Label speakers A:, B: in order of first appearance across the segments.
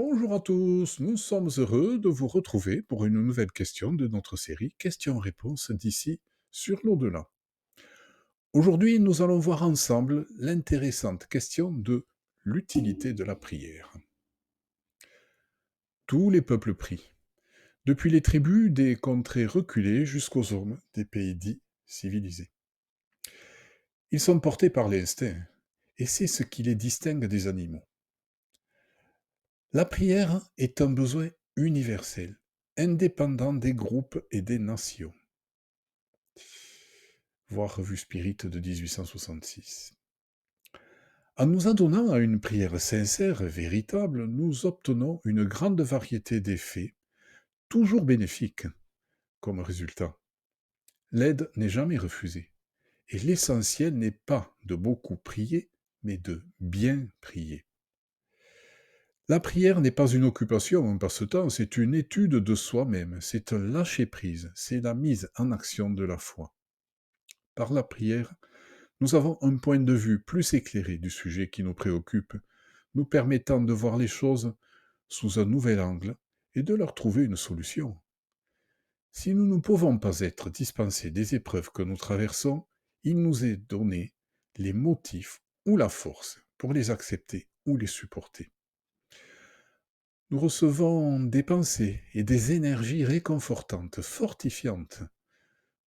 A: Bonjour à tous, nous sommes heureux de vous retrouver pour une nouvelle question de notre série Questions-réponses d'ici sur l'au-delà. Aujourd'hui, nous allons voir ensemble l'intéressante question de l'utilité de la prière. Tous les peuples prient, depuis les tribus des contrées reculées jusqu'aux hommes des pays dits civilisés. Ils sont portés par l'instinct, et c'est ce qui les distingue des animaux. La prière est un besoin universel, indépendant des groupes et des nations. Voir Revue Spirit de 1866. En nous adonnant à une prière sincère et véritable, nous obtenons une grande variété d'effets, toujours bénéfiques, comme résultat. L'aide n'est jamais refusée, et l'essentiel n'est pas de beaucoup prier, mais de bien prier. La prière n'est pas une occupation, un passe-temps, c'est une étude de soi-même, c'est un lâcher-prise, c'est la mise en action de la foi. Par la prière, nous avons un point de vue plus éclairé du sujet qui nous préoccupe, nous permettant de voir les choses sous un nouvel angle et de leur trouver une solution. Si nous ne pouvons pas être dispensés des épreuves que nous traversons, il nous est donné les motifs ou la force pour les accepter ou les supporter. Nous recevons des pensées et des énergies réconfortantes, fortifiantes.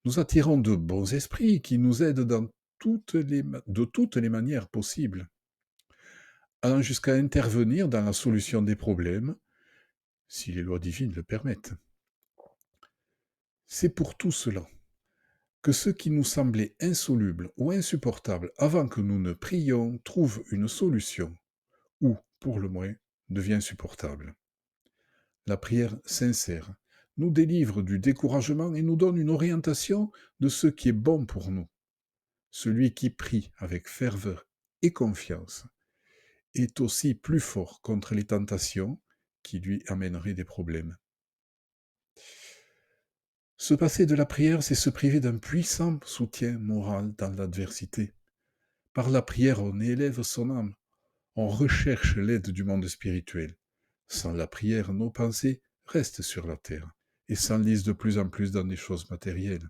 A: Nous attirons de bons esprits qui nous aident de toutes les manières possibles, allant jusqu'à intervenir dans la solution des problèmes, si les lois divines le permettent. C'est pour tout cela que ce qui nous semblait insoluble ou insupportable avant que nous ne prions trouve une solution, ou, pour le moins, devient supportable. La prière sincère nous délivre du découragement et nous donne une orientation de ce qui est bon pour nous. Celui qui prie avec ferveur et confiance est aussi plus fort contre les tentations qui lui amèneraient des problèmes. Se passer de la prière, c'est se priver d'un puissant soutien moral dans l'adversité. Par la prière, on élève son âme, on recherche l'aide du monde spirituel. Sans la prière, nos pensées restent sur la terre et s'enlisent de plus en plus dans des choses matérielles.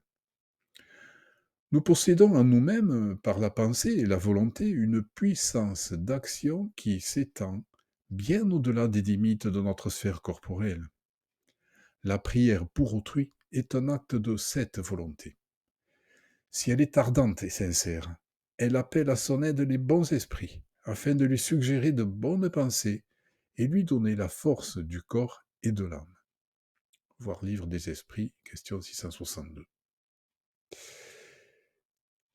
A: Nous possédons en nous-mêmes, par la pensée et la volonté, une puissance d'action qui s'étend bien au-delà des limites de notre sphère corporelle. La prière pour autrui est un acte de cette volonté. Si elle est ardente et sincère, elle appelle à son aide les bons esprits, afin de lui suggérer de bonnes pensées et lui donner la force du corps et de l'âme. Voir Livre des Esprits, question 662.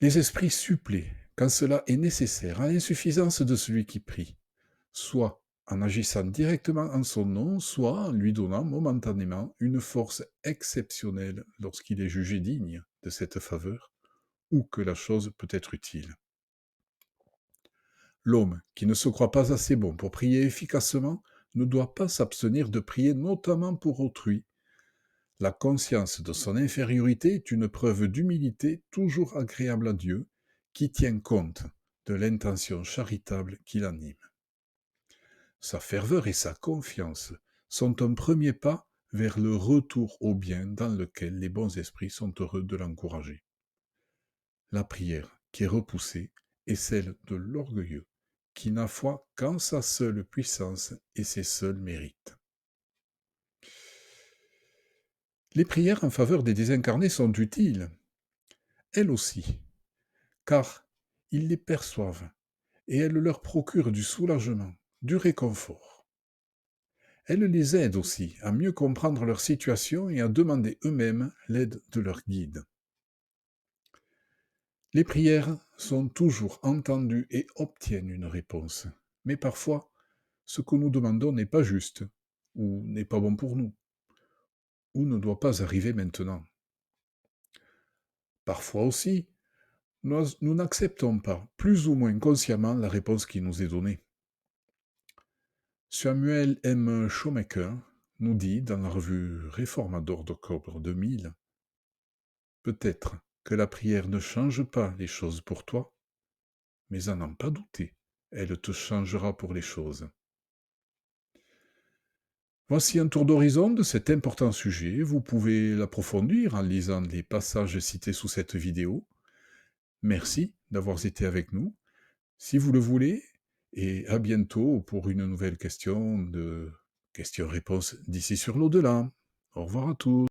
A: Les esprits suppléent, quand cela est nécessaire, à l'insuffisance de celui qui prie, soit en agissant directement en son nom, soit en lui donnant momentanément une force exceptionnelle lorsqu'il est jugé digne de cette faveur, ou que la chose peut être utile. L'homme qui ne se croit pas assez bon pour prier efficacement ne doit pas s'abstenir de prier notamment pour autrui. La conscience de son infériorité est une preuve d'humilité toujours agréable à Dieu, qui tient compte de l'intention charitable qui l'anime. Sa ferveur et sa confiance sont un premier pas vers le retour au bien dans lequel les bons esprits sont heureux de l'encourager. La prière qui est repoussée est celle de l'orgueilleux, qui n'a foi qu'en sa seule puissance et ses seuls mérites. Les prières en faveur des désincarnés sont utiles, elles aussi, car ils les perçoivent et elles leur procurent du soulagement, du réconfort. Elles les aident aussi à mieux comprendre leur situation et à demander eux-mêmes l'aide de leur guide. Les prières sont toujours entendues et obtiennent une réponse, mais parfois, ce que nous demandons n'est pas juste, ou n'est pas bon pour nous, ou ne doit pas arriver maintenant. Parfois aussi, nous n'acceptons pas, plus ou moins consciemment, la réponse qui nous est donnée. Samuel M. Shoemaker nous dit dans la revue Réformador d'octobre 2000, peut-être que la prière ne change pas les choses pour toi, mais à n'en pas douter, elle te changera pour les choses. Voici un tour d'horizon de cet important sujet. Vous pouvez l'approfondir en lisant les passages cités sous cette vidéo. Merci d'avoir été avec nous, si vous le voulez, et à bientôt pour une nouvelle question de questions-réponses d'ici sur l'au-delà. Au revoir à tous.